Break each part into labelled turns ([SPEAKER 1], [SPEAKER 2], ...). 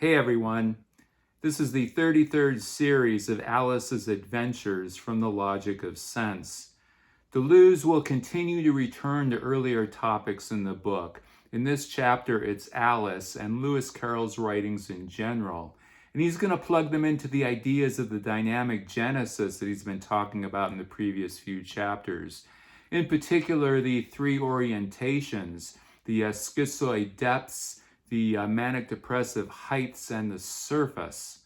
[SPEAKER 1] Hey everyone, this is the 33rd series of Alice's Adventures from the Logic of Sense. Deleuze will continue to return to earlier topics in the book. In this chapter, it's Alice and Lewis Carroll's writings in general. And he's going to plug them into the ideas of the dynamic genesis that he's been talking about in the previous few chapters. In particular, the three orientations, the schizoid depths, the manic-depressive heights, and the surface.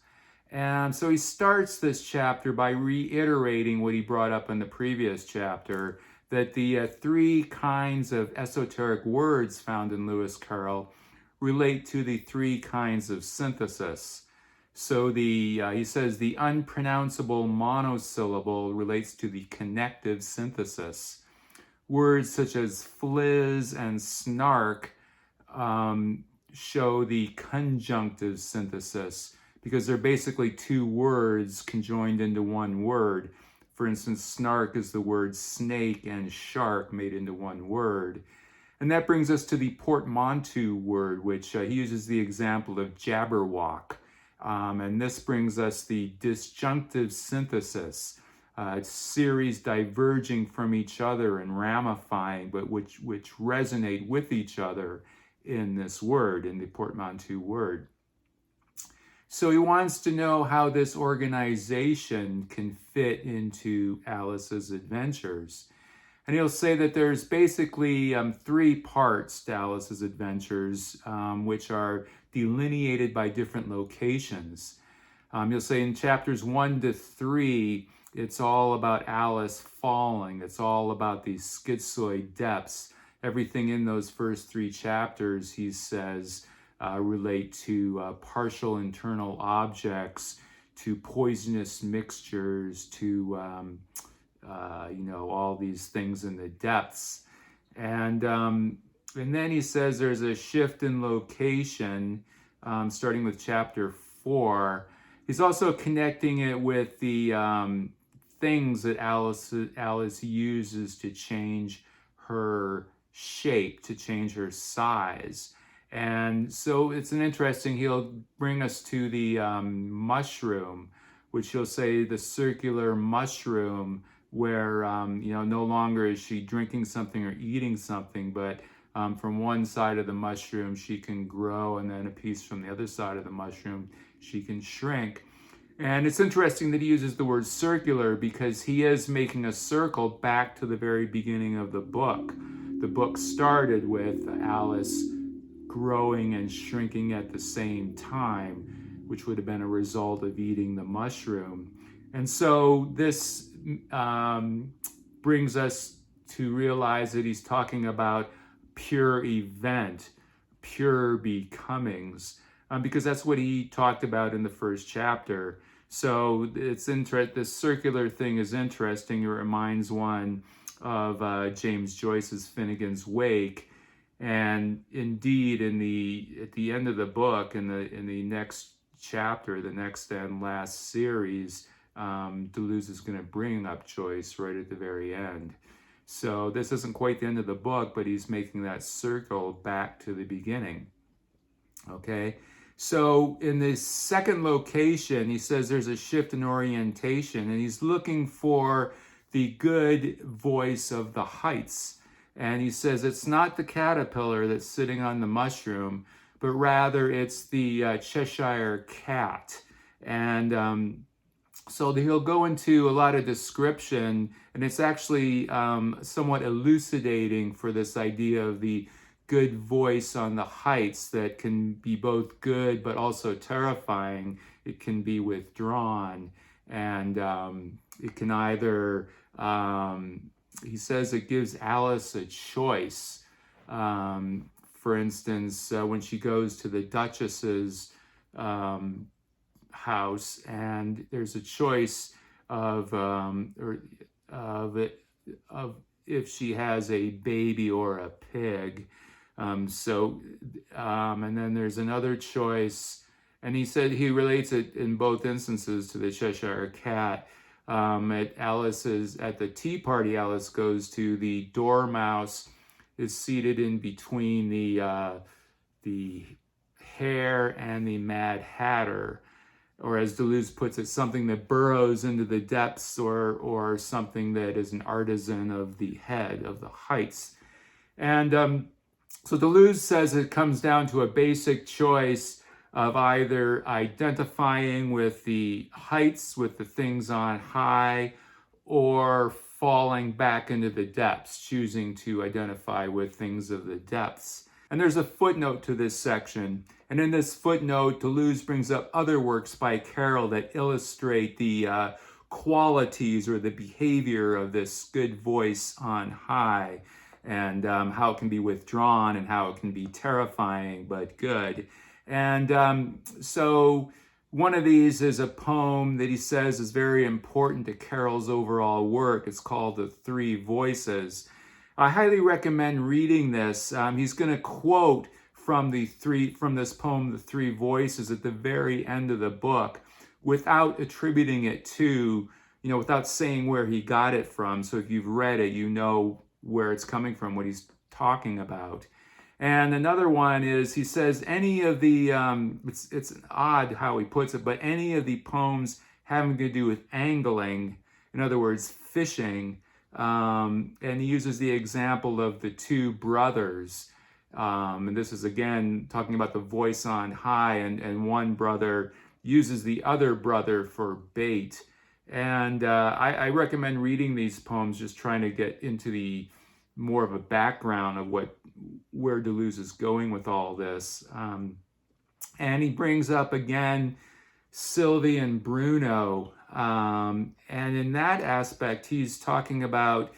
[SPEAKER 1] And so he starts this chapter by reiterating what he brought up in the previous chapter, that the three kinds of esoteric words found in Lewis Carroll relate to the three kinds of synthesis. So he says the unpronounceable monosyllable relates to the connective synthesis. Words such as fliz and snark show the conjunctive synthesis because they're basically two words conjoined into one word. For instance, snark is the word snake and shark made into one word. And that brings us to the portmanteau word, which he uses the example of jabberwock. And this brings us the disjunctive synthesis, series diverging from each other and ramifying, but which resonate with each other in this word, in the portmanteau word. So he wants to know how this organization can fit into Alice's adventures. And he'll say that there's basically three parts to Alice's adventures, which are delineated by different locations. He'll say in chapters 1 to 3, it's all about Alice falling. It's all about these schizoid depths. Everything in those first three chapters, he says, relate to partial internal objects, to poisonous mixtures, to all these things in the depths. And then he says there's a shift in location, starting with chapter 4. He's also connecting it with the things that Alice uses to change her shape, to change her size. And so it's he'll bring us to the mushroom, which he'll say the circular mushroom, where no longer is she drinking something or eating something, but from one side of the mushroom she can grow, and then a piece from the other side of the mushroom she can shrink. And it's interesting that he uses the word circular because he is making a circle back to the very beginning of the book. The book started with Alice growing and shrinking at the same time, which would have been a result of eating the mushroom. And so this brings us to realize that he's talking about pure event, pure becomings, because that's what he talked about in the first chapter. So this circular thing is interesting. It reminds one of James Joyce's Finnegan's Wake. And indeed, at the end of the book, in the next chapter, the next and last series, Deleuze is going to bring up Joyce right at the very end. So this isn't quite the end of the book, but he's making that circle back to the beginning. Okay, so in the second location, he says there's a shift in orientation, and he's looking for the good voice of the heights. And he says it's not the caterpillar that's sitting on the mushroom, but rather it's the Cheshire cat. And so he'll go into a lot of description, and it's actually somewhat elucidating for this idea of the good voice on the heights that can be both good but also terrifying. It can be withdrawn, and it can either... he says it gives Alice a choice. For instance, when she goes to the Duchess's house, and there's a choice of if she has a baby or a pig. And then there's another choice, and he said he relates it in both instances to the Cheshire cat. At the tea party Alice goes to, the dormouse is seated in between the Hare and the Mad Hatter, or as Deleuze puts it, something that burrows into the depths, or something that is an artisan of the head, of the heights. And so Deleuze says it comes down to a basic choice of either identifying with the heights, with the things on high, or falling back into the depths, choosing to identify with things of the depths. And there's a footnote to this section. And in this footnote, Deleuze brings up other works by Carroll that illustrate the qualities or the behavior of this good voice on high, and how it can be withdrawn and how it can be terrifying but good. And so one of these is a poem that he says is very important to Carroll's overall work. It's called The Three Voices. I highly recommend reading this. He's going to quote from this poem, The Three Voices, at the very end of the book, without attributing it to, without saying where he got it from. So if you've read it, you know where it's coming from, what he's talking about. And another one is, he says, any of the, it's odd how he puts it, but any of the poems having to do with angling, in other words, fishing, and he uses the example of the two brothers. And this is, again, talking about the voice on high, and one brother uses the other brother for bait. And I recommend reading these poems, just trying to get into the more of a background of where Deleuze is going with all this. And he brings up again Sylvie and Bruno. And in that aspect, he's talking about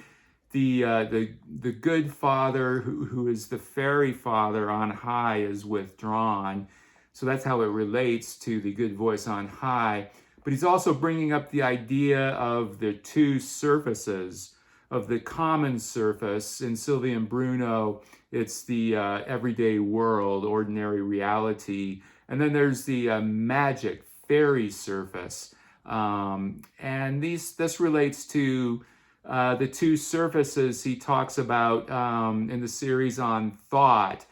[SPEAKER 1] the good father who is the fairy father on high is withdrawn. So that's how it relates to the good voice on high. But he's also bringing up the idea of the two surfaces, of the common surface. In Sylvie and Bruno, it's the everyday world, ordinary reality. And then there's the magic, fairy surface. And this relates to the two surfaces he talks about in the series on thought.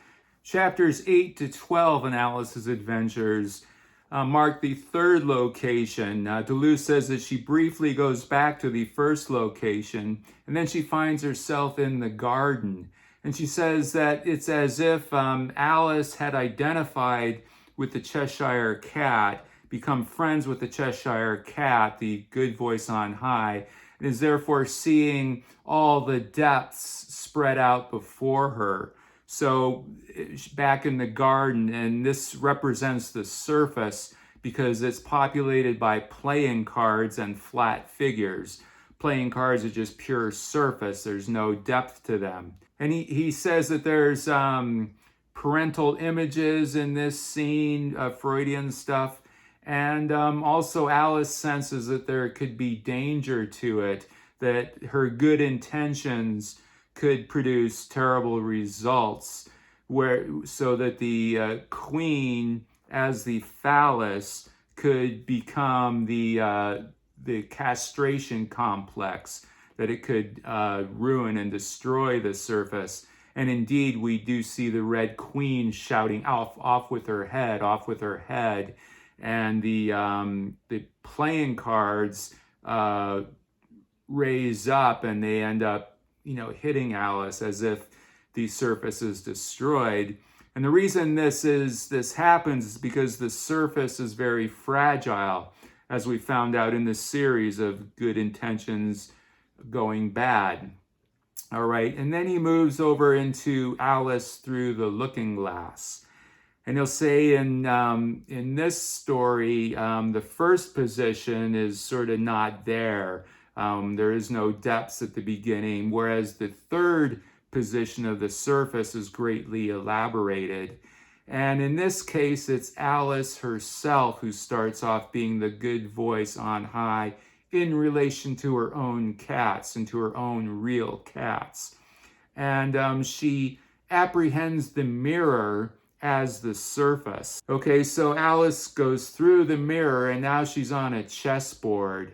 [SPEAKER 1] Chapters 8 to 12 in Alice's Adventures mark the third location. Deleuze says that she briefly goes back to the first location, and then she finds herself in the garden. And she says that it's as if Alice had identified with the Cheshire Cat, become friends with the Cheshire Cat, the good voice on high, and is therefore seeing all the depths spread out before her. So back in the garden, and this represents the surface because it's populated by playing cards and flat figures. Playing cards are just pure surface. There's no depth to them. And he says that there's parental images in this scene, Freudian stuff. And also Alice senses that there could be danger to it, that her good intentions could produce terrible results, so that the queen, as the phallus, could become the castration complex, that it could ruin and destroy the surface. And indeed, we do see the Red Queen shouting, off with her head, off with her head. And the playing cards raise up, and they end up hitting Alice as if the surface is destroyed. And the reason this happens is because the surface is very fragile, as we found out in this series of good intentions going bad. All right, and then he moves over into Alice through the looking glass. And he'll say in this story, the first position is sort of not there. There is no depths at the beginning, whereas the third position of the surface is greatly elaborated. And in this case, it's Alice herself who starts off being the good voice on high in relation to her own cats and to her own real cats. And she apprehends the mirror as the surface. Okay, so Alice goes through the mirror, and now she's on a chessboard.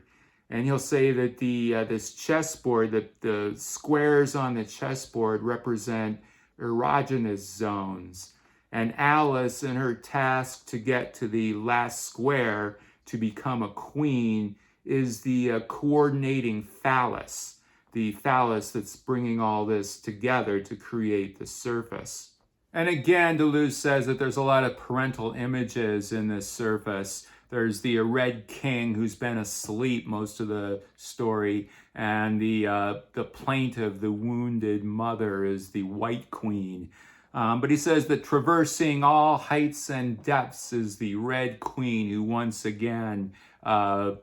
[SPEAKER 1] And he'll say that this chessboard, that the squares on the chessboard represent erogenous zones. And Alice, in her task to get to the last square to become a queen, is the coordinating phallus, the phallus that's bringing all this together to create the surface. And again, Deleuze says that there's a lot of parental images in this surface. There's the Red King who's been asleep most of the story, and the plaintive, the wounded mother, is the White Queen. But he says that traversing all heights and depths is the Red Queen, who once again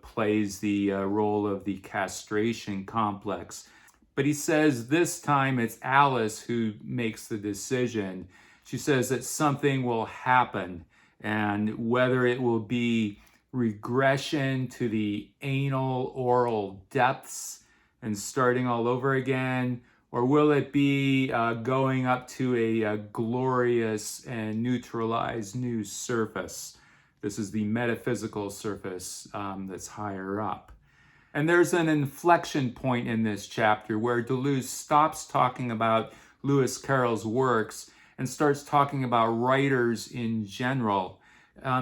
[SPEAKER 1] plays the role of the castration complex. But he says this time it's Alice who makes the decision. She says that something will happen, and whether it will be regression to the anal oral depths and starting all over again, or will it be going up to a glorious and neutralized new surface? This is the metaphysical surface that's higher up. And there's an inflection point in this chapter where Deleuze stops talking about Lewis Carroll's works and starts talking about writers in general.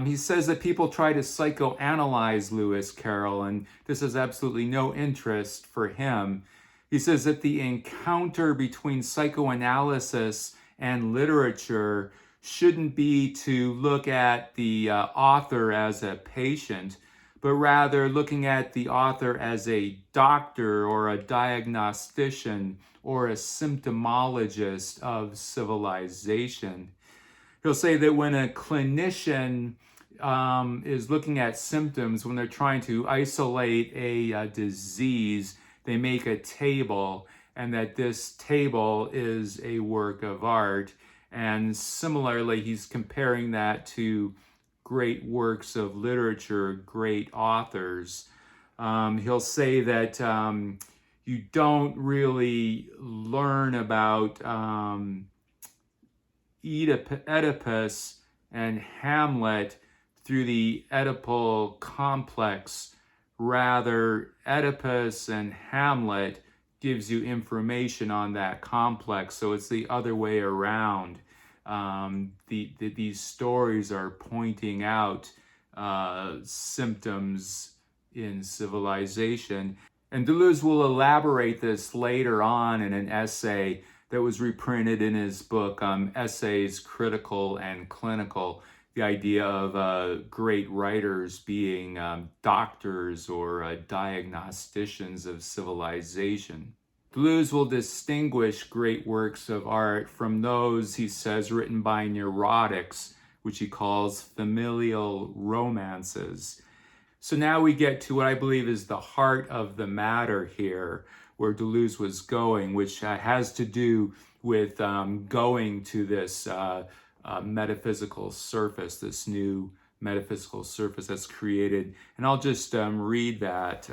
[SPEAKER 1] He says that people try to psychoanalyze Lewis Carroll, and this has absolutely no interest for him. He says that the encounter between psychoanalysis and literature shouldn't be to look at the author as a patient, but rather looking at the author as a doctor or a diagnostician or a symptomologist of civilization. He'll say that when a clinician is looking at symptoms, when they're trying to isolate a disease, they make a table, and that this table is a work of art. And similarly, he's comparing that to great works of literature, great authors. He'll say that you don't really learn about Oedipus and Hamlet through the Oedipal complex. Rather, Oedipus and Hamlet gives you information on that complex, so it's the other way around. These stories are pointing out symptoms in civilization. And Deleuze will elaborate this later on in an essay that was reprinted in his book, Essays Critical and Clinical, the idea of great writers being doctors or diagnosticians of civilization. Deleuze will distinguish great works of art from those, he says, written by neurotics, which he calls familial romances. So now we get to what I believe is the heart of the matter here, where Deleuze was going, which has to do with going to this metaphysical surface, this new metaphysical surface that's created. And I'll just read that.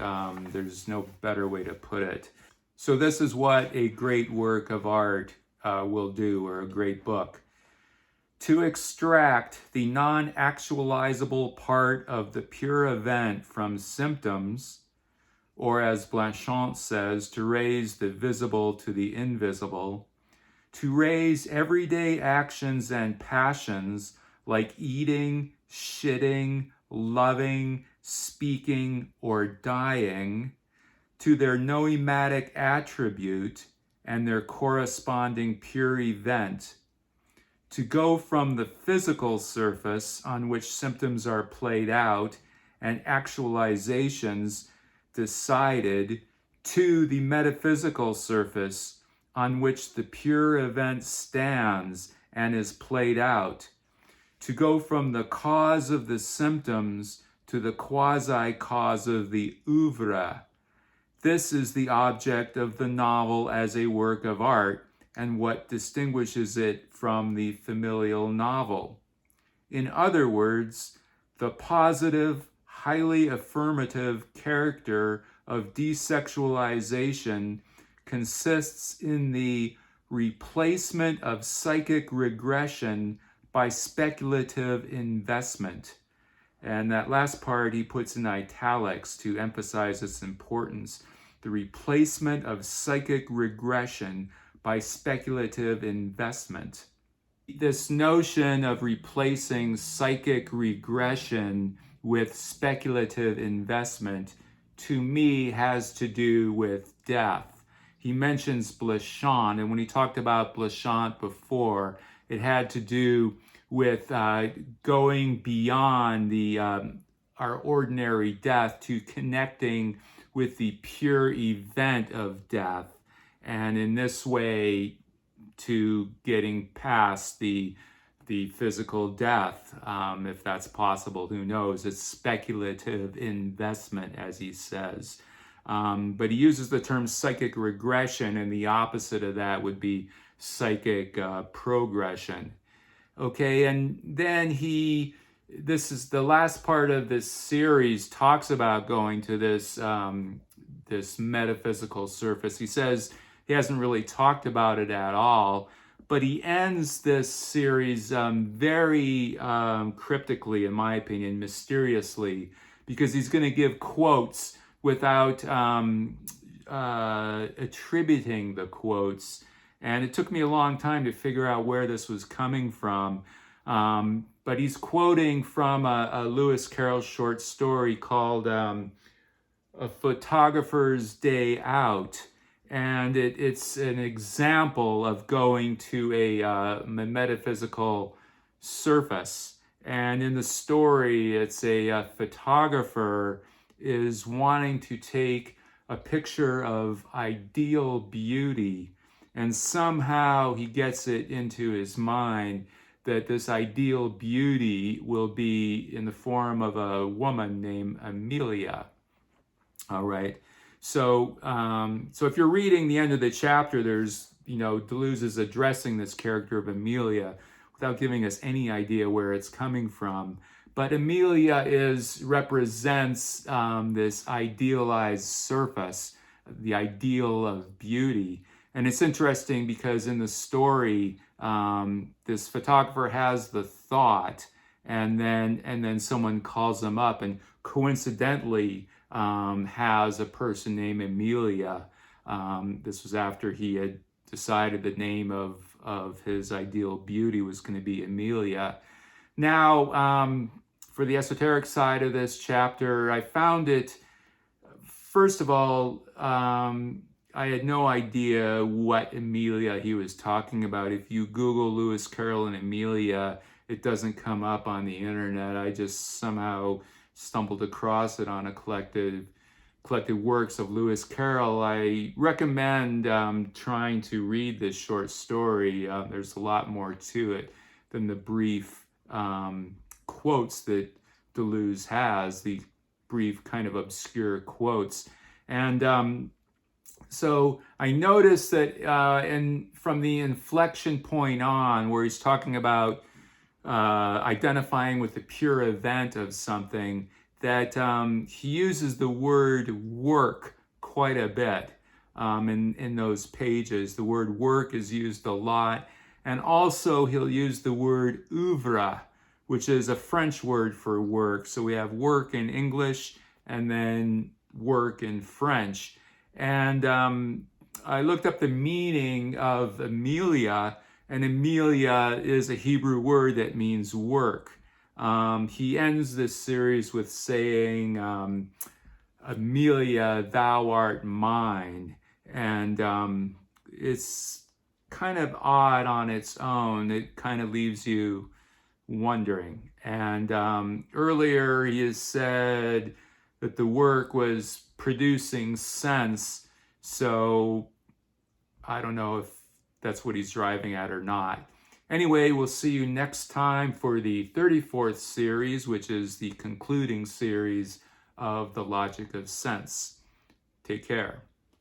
[SPEAKER 1] There's no better way to put it. So this is what a great work of art will do, or a great book. To extract the non-actualizable part of the pure event from symptoms, or as Blanchant says, to raise the visible to the invisible, to raise everyday actions and passions like eating, shitting, loving, speaking, or dying, to their noematic attribute and their corresponding pure event, to go from the physical surface on which symptoms are played out and actualizations decided, to the metaphysical surface on which the pure event stands and is played out, to go from the cause of the symptoms to the quasi-cause of the oeuvre. This is the object of the novel as a work of art, and what distinguishes it from the familial novel. In other words, the positive, highly affirmative character of desexualization consists in the replacement of psychic regression by speculative investment. And that last part he puts in italics to emphasize its importance. The replacement of psychic regression by speculative investment. This notion of replacing psychic regression with speculative investment, to me, has to do with death. He mentions Blachant, and when he talked about Blachant before, it had to do with going beyond our ordinary death to connecting with the pure event of death, and in this way to getting past the physical death, if that's possible. Who knows? It's speculative investment, as he says. But he uses the term psychic regression, and the opposite of that would be psychic progression. Okay, and then this is the last part of this series, talks about going to this this metaphysical surface. He says he hasn't really talked about it at all, but he ends this series very cryptically, in my opinion, mysteriously, because he's going to give quotes without attributing the quotes. And it took me a long time to figure out where this was coming from. But he's quoting from a Lewis Carroll short story called A Photographer's Day Out. And it's an example of going to a metaphysical surface. And in the story, it's a photographer is wanting to take a picture of ideal beauty, and somehow he gets it into his mind that this ideal beauty will be in the form of a woman named Amelia. All right. So if you're reading the end of the chapter, there's, Deleuze is addressing this character of Amelia without giving us any idea where it's coming from. But Amelia represents this idealized surface, the ideal of beauty. And it's interesting because in the story, this photographer has the thought, and then someone calls him up, and coincidentally has a person named Amelia. This was after he had decided the name of his ideal beauty was going to be Amelia. Now, for the esoteric side of this chapter, I found it, first of all, I had no idea what Amelia he was talking about. If you Google Lewis Carroll and Amelia, it doesn't come up on the internet. I just somehow stumbled across it on a collected works of Lewis Carroll. I recommend trying to read this short story. There's a lot more to it than the brief quotes that Deleuze has, the brief kind of obscure quotes. And so I noticed that from the inflection point on, where he's talking about identifying with the pure event of something, that he uses the word work quite a bit in those pages. The word work is used a lot. And also he'll use the word oeuvre, which is a French word for work. So we have work in English and then work in French. And I looked up the meaning of Amelia, and Amelia is a Hebrew word that means work. He ends this series with saying, Amelia, thou art mine. And it's kind of odd on its own. It kind of leaves you wondering. And earlier he has said that the work was producing sense. So I don't know if that's what he's driving at or not. Anyway, we'll see you next time for the 34th series, which is the concluding series of The Logic of Sense. Take care.